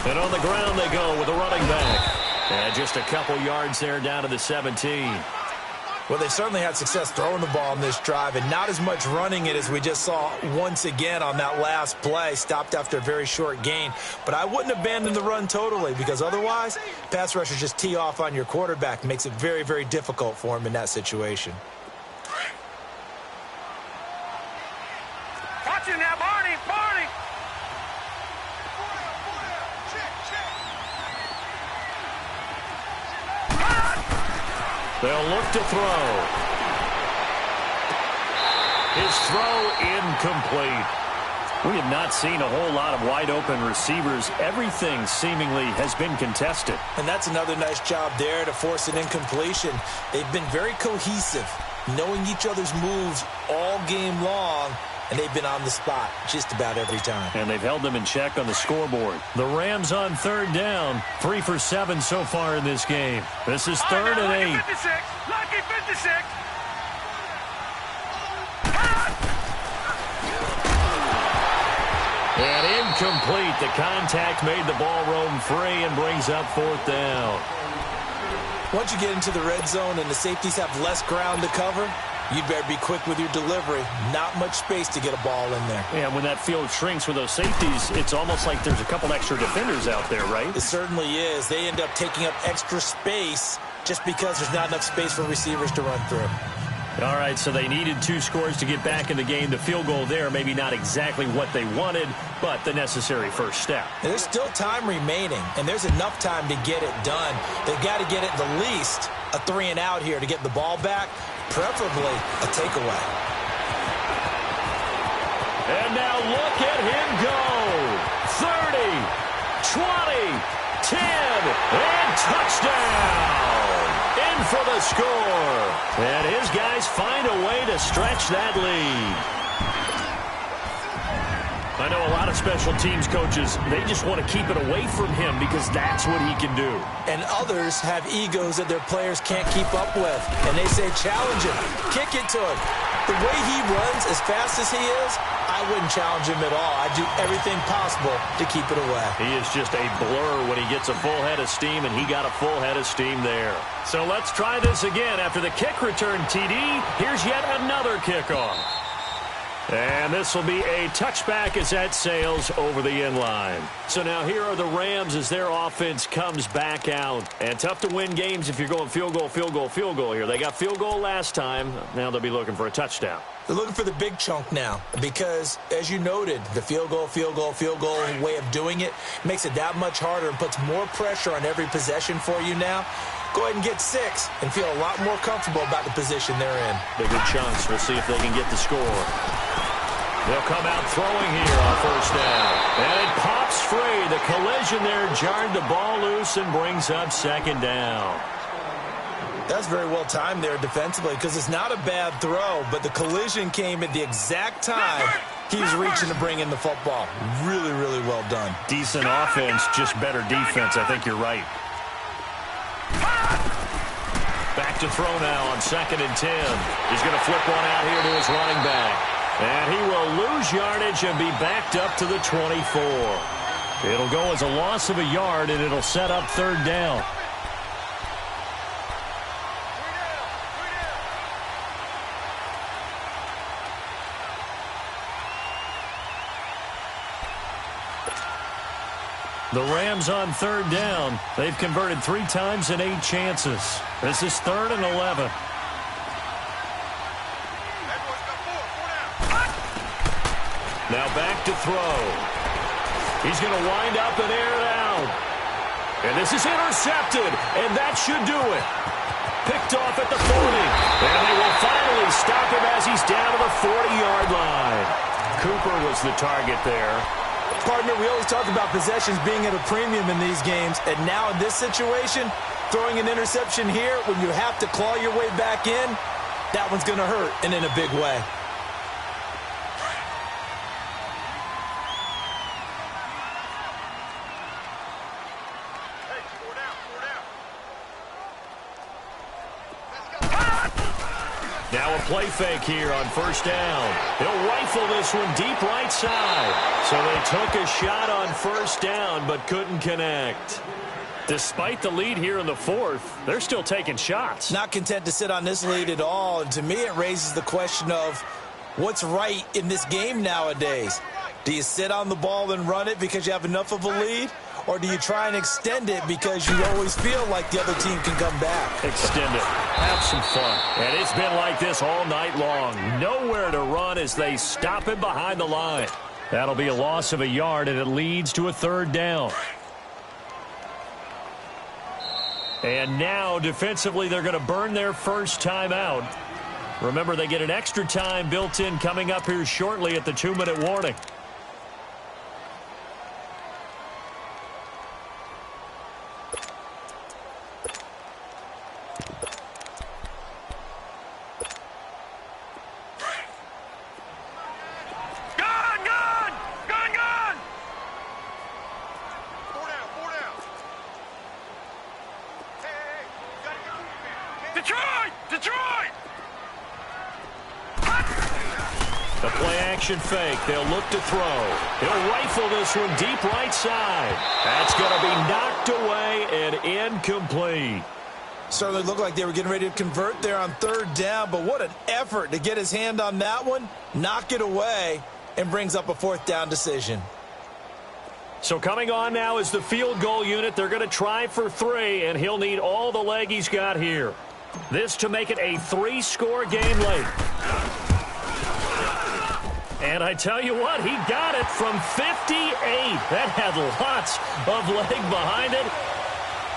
And on the ground they go with a running back. And just a couple yards there down to the 17. Well, they certainly had success throwing the ball in this drive and not as much running it as we just saw once again on that last play. Stopped after a very short gain. But I wouldn't abandon the run totally because otherwise, pass rushers just tee off on your quarterback. Makes it very, very difficult for him in that situation. Watch it now, Barney, Barney. They'll look to throw. His throw incomplete. We have not seen a whole lot of wide-open receivers. Everything seemingly has been contested. And that's another nice job there to force an incompletion. They've been very cohesive, knowing each other's moves all game long, and they've been on the spot just about every time. And they've held them in check on the scoreboard. The Rams on third down. 3 for 7 so far in this game. This is third and 8. Lucky 56. Lucky 56. And incomplete. The contact made the ball roam free and brings up fourth down. Once you get into the red zone and the safeties have less ground to cover, you better be quick with your delivery. Not much space to get a ball in there. And when that field shrinks with those safeties, it's almost like there's a couple extra defenders out there, right? It certainly is. They end up taking up extra space just because there's not enough space for receivers to run through. All right, so they needed 2 scores to get back in the game. The field goal there, maybe not exactly what they wanted, but the necessary first step. And there's still time remaining, and there's enough time to get it done. They've got to get it the least a 3 and out here to get the ball back, preferably a takeaway. And now look at him go. 30, 20, 10, and touchdown. In for the score. And his guys find a way to stretch that lead. I know a lot of special teams coaches, they just want to keep it away from him because that's what he can do. And others have egos that their players can't keep up with. And they say, challenge him, kick it to him. The way he runs as fast as he is, I wouldn't challenge him at all. I'd do everything possible to keep it away. He is just a blur when he gets a full head of steam, and he got a full head of steam there. So let's try this again. After the kick return TD, here's yet another kickoff. And this will be a touchback as that sails over the end line. So now here are the Rams as their offense comes back out. And tough to win games if you're going field goal, field goal, field goal here. They got field goal last time. Now they'll be looking for a touchdown. They're looking for the big chunk now because, as you noted, the field goal way of doing it makes it that much harder and puts more pressure on every possession for you now. Go ahead and get 6 and feel a lot more comfortable about the position they're in. Bigger chunks. We'll see if they can get the score. They'll come out throwing here on first down. And it pops free. The collision there jarred the ball loose and brings up second down. That's very well timed there defensively because it's not a bad throw, but the collision came at the exact time he was reaching to bring in the football. Really, really well done. Decent offense, just better defense. I think you're right. Back to throw now on 2nd and 10. He's going to flip one out here to his running back. And he will lose yardage and be backed up to the 24. It'll go as a loss of a yard, and it'll set up third down. The Rams on third down. They've converted 3 times in 8 chances. This is 3rd and 11. Now back to throw. He's going to wind up and air it out. And this is intercepted, and that should do it. Picked off at the 40. And they will finally stop him as he's down to the 40-yard line. Cooper was the target there. Partner, we always talk about possessions being at a premium in these games, and now in this situation, throwing an interception here when you have to claw your way back in, that one's going to hurt, and in a big way. Now a play fake here on first down. He'll rifle this one deep right side. So they took a shot on first down but couldn't connect. Despite the lead here in the fourth, they're still taking shots. Not content to sit on this lead at all. And to me, it raises the question of what's right in this game nowadays. Do you sit on the ball and run it because you have enough of a lead? Or do you try and extend it because you always feel like the other team can come back? Extend it. Have some fun. And it's been like this all night long. Nowhere to run as they stop him behind the line. That'll be a loss of a yard, and it leads to a third down. And now, defensively, they're going to burn their first time out. Remember, they get an extra time built in coming up here shortly at the 2-minute warning. The play-action fake. They'll look to throw. He'll rifle this one deep right side. That's going to be knocked away and incomplete. Certainly looked like they were getting ready to convert there on third down, but what an effort to get his hand on that one, knock it away, and brings up a fourth down decision. So coming on now is the field goal unit. They're going to try for 3, and he'll need all the leg he's got here. This to make it a 3-score game late. And I tell you what, he got it from 58. That had lots of leg behind it.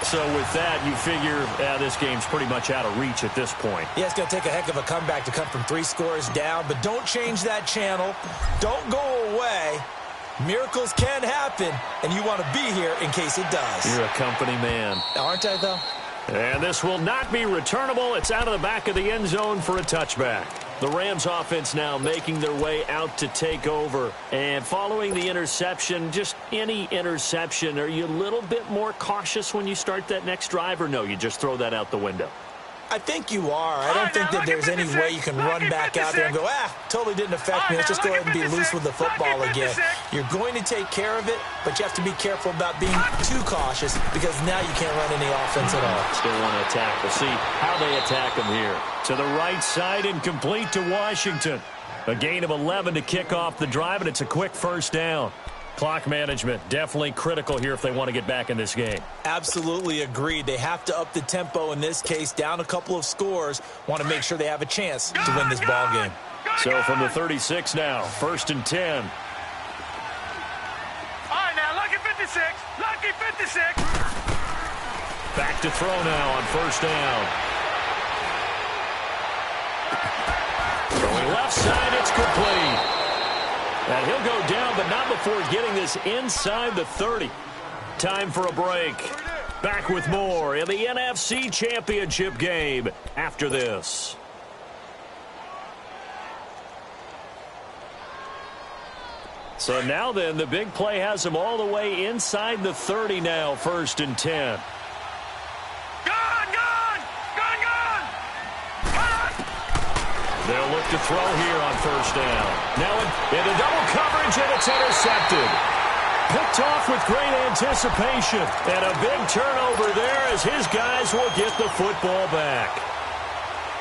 So with that, you figure this game's pretty much out of reach at this point. Yeah, it's going to take a heck of a comeback to come from 3 scores down. But don't change that channel. Don't go away. Miracles can happen, and you want to be here in case it does. You're a company man. Aren't I, though? And this will not be returnable. It's out of the back of the end zone for a touchback. The Rams offense now making their way out to take over. And following the interception, just any interception, are you a little bit more cautious when you start that next drive, or no, you just throw that out the window? I think you are. I don't think that there's any way you can run back out there and go, totally didn't affect me. Let's just go ahead and be loose with the football again. You're going to take care of it, but you have to be careful about being too cautious because now you can't run any offense at all. Still want to attack. We'll see how they attack them here. To the right side and complete to Washington. A gain of 11 to kick off the drive, and it's a quick first down. Clock management definitely critical here if they want to get back in this game. Absolutely agreed. They have to up the tempo in this case, down a couple of scores. Want to make sure they have a chance to win this ball game. So from the 36 now, 1st and 10. All right, now, lucky 56. Lucky 56. Back to throw now on 1st down. Going left side, it's complete. And he'll go down, but not before getting this inside the 30. Time for a break. Back with more in the NFC Championship game after this. So now then, the big play has them all the way inside the 30 now, 1st and 10. They'll look to throw here on 1st down. Now in a double coverage, and it's intercepted. Picked off with great anticipation. And a big turnover there as his guys will get the football back.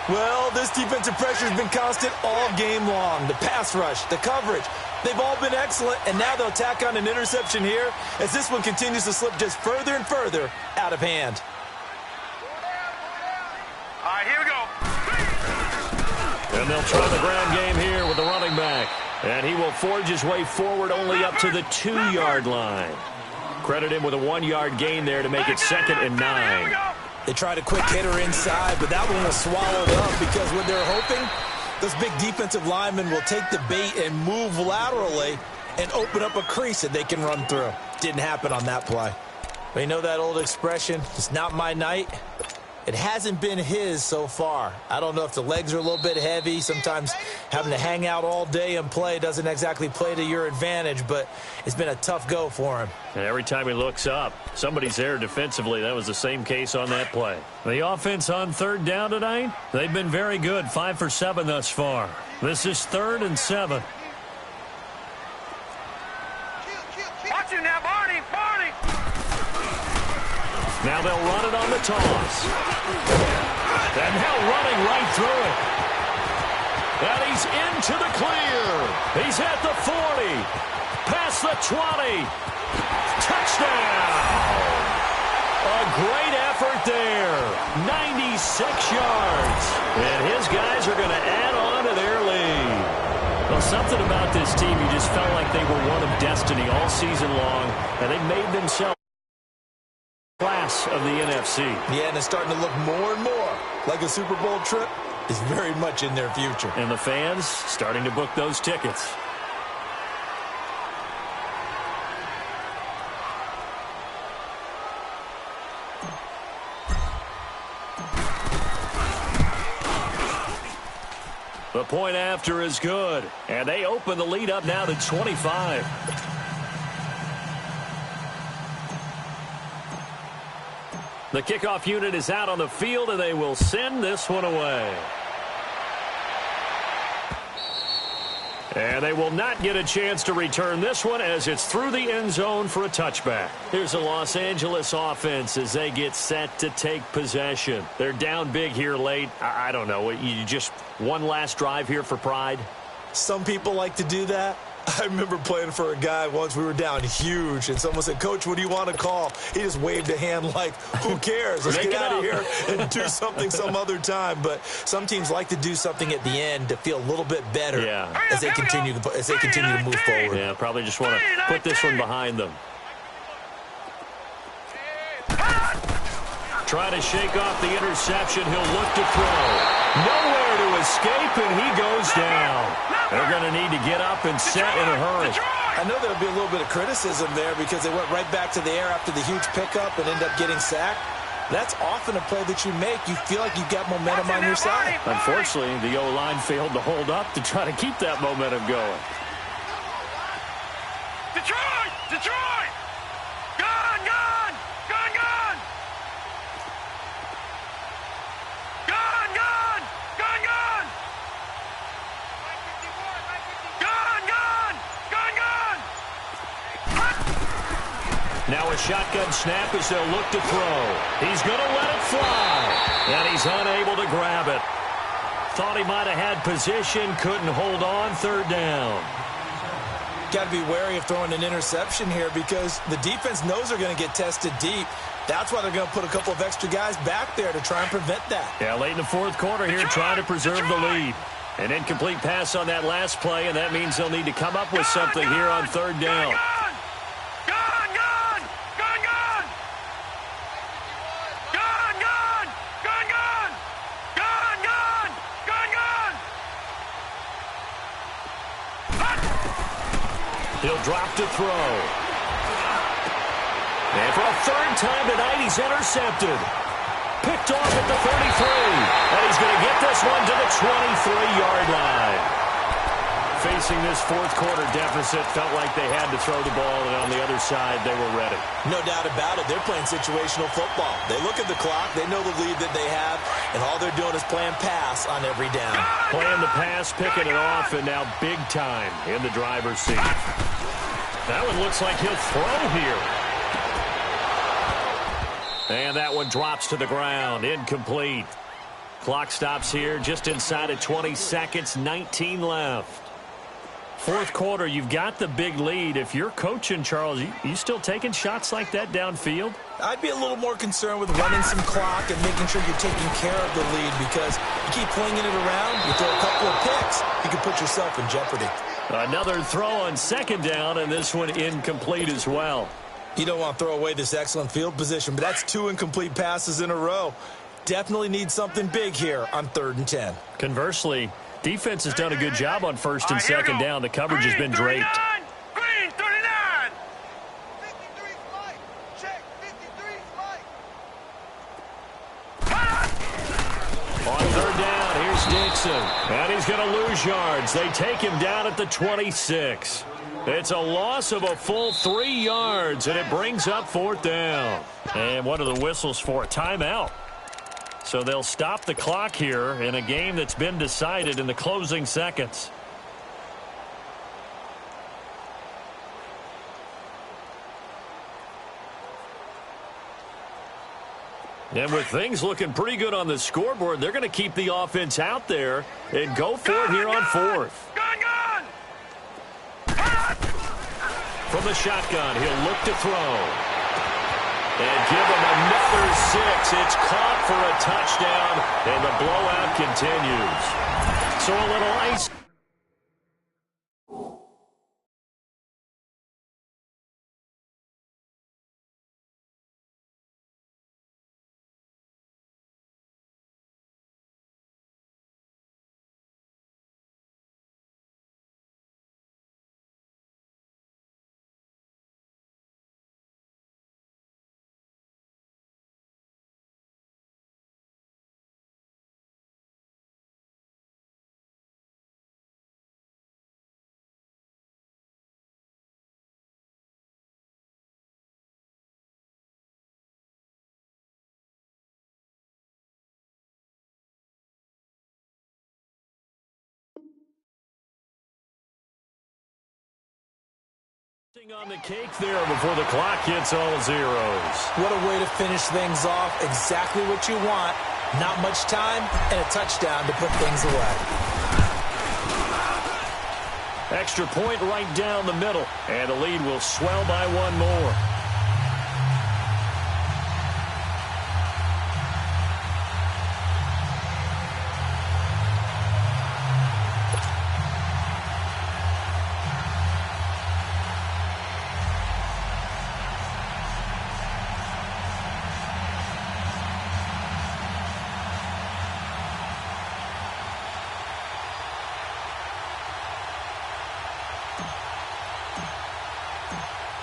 Well, this defensive pressure has been constant all game long. The pass rush, the coverage, they've all been excellent. And now they'll tack on an interception here as this one continues to slip just further and further out of hand. All right, here we go. And they'll try the ground game here with the running back. And he will forge his way forward only up to the 2-yard line. Credit him with a 1-yard gain there to make it 2nd and 9. They tried a quick hitter inside, but that one was swallowed up because what they're hoping, those big defensive linemen will take the bait and move laterally and open up a crease that they can run through. Didn't happen on that play. But you know that old expression, it's not my night. It hasn't been his so far. I don't know if the legs are a little bit heavy. Sometimes having to hang out all day and play doesn't exactly play to your advantage, but it's been a tough go for him. And every time he looks up, somebody's there defensively. That was the same case on that play. The offense on 3rd down tonight, they've been very good, 5 for 7 thus far. This is 3rd and 7. Watch him now, Barney. Now they'll run it on the toss. And now running right through it. And he's into the clear. He's at the 40. Past the 20. Touchdown. A great effort there. 96 yards. And his guys are going to add on to their lead. Well, something about this team, you just felt like they were one of destiny all season long, and they made themselves class of the NFC. Yeah, and it's starting to look more and more like a Super Bowl trip is very much in their future. And the fans starting to book those tickets. The point after is good, and they open the lead up now to 25. The kickoff unit is out on the field, and they will send this one away. And they will not get a chance to return this one as it's through the end zone for a touchback. Here's the Los Angeles offense as they get set to take possession. They're down big here late. I don't know. You just one last drive here for pride? Some people like to do that. I remember playing for a guy once. We were down huge, and someone said, "Coach, what do you want to call?" He just waved a hand like, who cares? Let's get out of here and do something some other time. But some teams like to do something at the end to feel a little bit better as they continue to move forward. Yeah, probably just want to put this one behind them. Trying to shake off the interception. He'll look to throw. Nowhere to escape, and he goes down. They're going to need to get up and set in a hurry. I know there'll be a little bit of criticism there because they went right back to the air after the huge pickup and end up getting sacked. That's often a play that you make. You feel like you've got momentum on your side. Unfortunately, the O-line failed to hold up to try to keep that momentum going. Detroit! Detroit! Gone! Gone! Gone! Gone! Gone! Gone! Gone! Gone! Gone! Gone! Gone! Gone! Now a shotgun snap as they'll look to throw. He's going to let it fly. And he's unable to grab it. Thought he might have had position, couldn't hold on, third down. Got to be wary of throwing an interception here because the defense knows they're going to get tested deep. That's why they're going to put a couple of extra guys back there to try and prevent that. Yeah, late in the fourth quarter here, trying to preserve the lead. An incomplete pass on that last play, and that means they'll need to come up with something here on third down. He'll drop to throw. And for a third time tonight, he's intercepted. Picked off at the 33. And he's going to get this one to the 23-yard line. Facing this fourth quarter deficit, felt like they had to throw the ball, and on the other side, they were ready. No doubt about it. They're playing situational football. They look at the clock. They know the lead that they have, and all they're doing is playing pass on every down. Playing the pass, picking it off, and now big time in the driver's seat. That one looks like he'll throw here. And that one drops to the ground. Incomplete. Clock stops here just inside of 20 seconds. 19 left. Fourth quarter, you've got the big lead. If you're coaching, Charles, you still taking shots like that downfield? I'd be a little more concerned with running some clock and making sure you're taking care of the lead because you keep flinging it around, you throw a couple of picks, you can put yourself in jeopardy. Another throw on second down, and this one incomplete as well. You don't want to throw away this excellent field position, but that's 2 incomplete passes in a row. Definitely need something big here on 3rd and 10. Conversely, defense has done a good job on first and second down. The coverage has been draped. Green 39. 53 flight. Check 53 flight. On third down, here's Dixon. And he's going to lose yards. They take him down at the 26. It's a loss of a full 3 yards, and it brings up 4th down. And what are the whistles for? A timeout. So they'll stop the clock here in a game that's been decided in the closing seconds. And with things looking pretty good on the scoreboard, they're going to keep the offense out there and go for it here on fourth. Gun! From the shotgun, he'll look to throw. And give him another 6. It's caught for a touchdown, and the blowout continues. So a little ice. On the cake there before the clock hits all zeros. What a way to finish things off. Exactly what you want. Not much time and a touchdown to put things away. Extra point right down the middle, and the lead will swell by one more.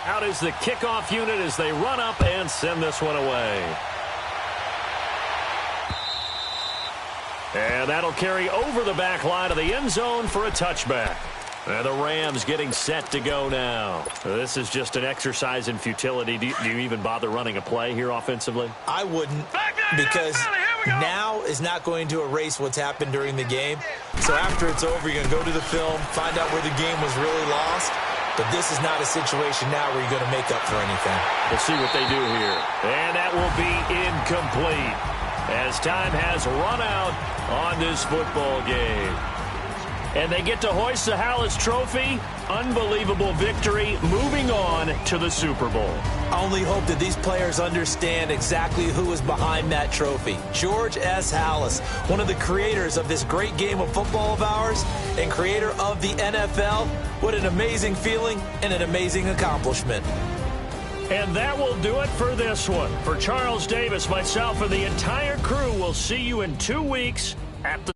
Out is the kickoff unit as they run up and send this one away. And that'll carry over the back line of the end zone for a touchback. And the Rams getting set to go now. This is just an exercise in futility. Do you even bother running a play here offensively? I wouldn't, because now is not going to erase what's happened during the game. So after it's over, you're going to go to the film, find out where the game was really lost. But this is not a situation now where you're going to make up for anything. We'll see what they do here. And that will be incomplete as time has run out on this football game. And they get to hoist the Hallis Trophy. Unbelievable victory, moving on to the Super Bowl. I only hope that these players understand exactly who is behind that trophy. George S. Hallis, one of the creators of this great game of football of ours and creator of the NFL. What an amazing feeling and an amazing accomplishment. And that will do it for this one. For Charles Davis, myself, and the entire crew, we'll see you in 2 weeks at the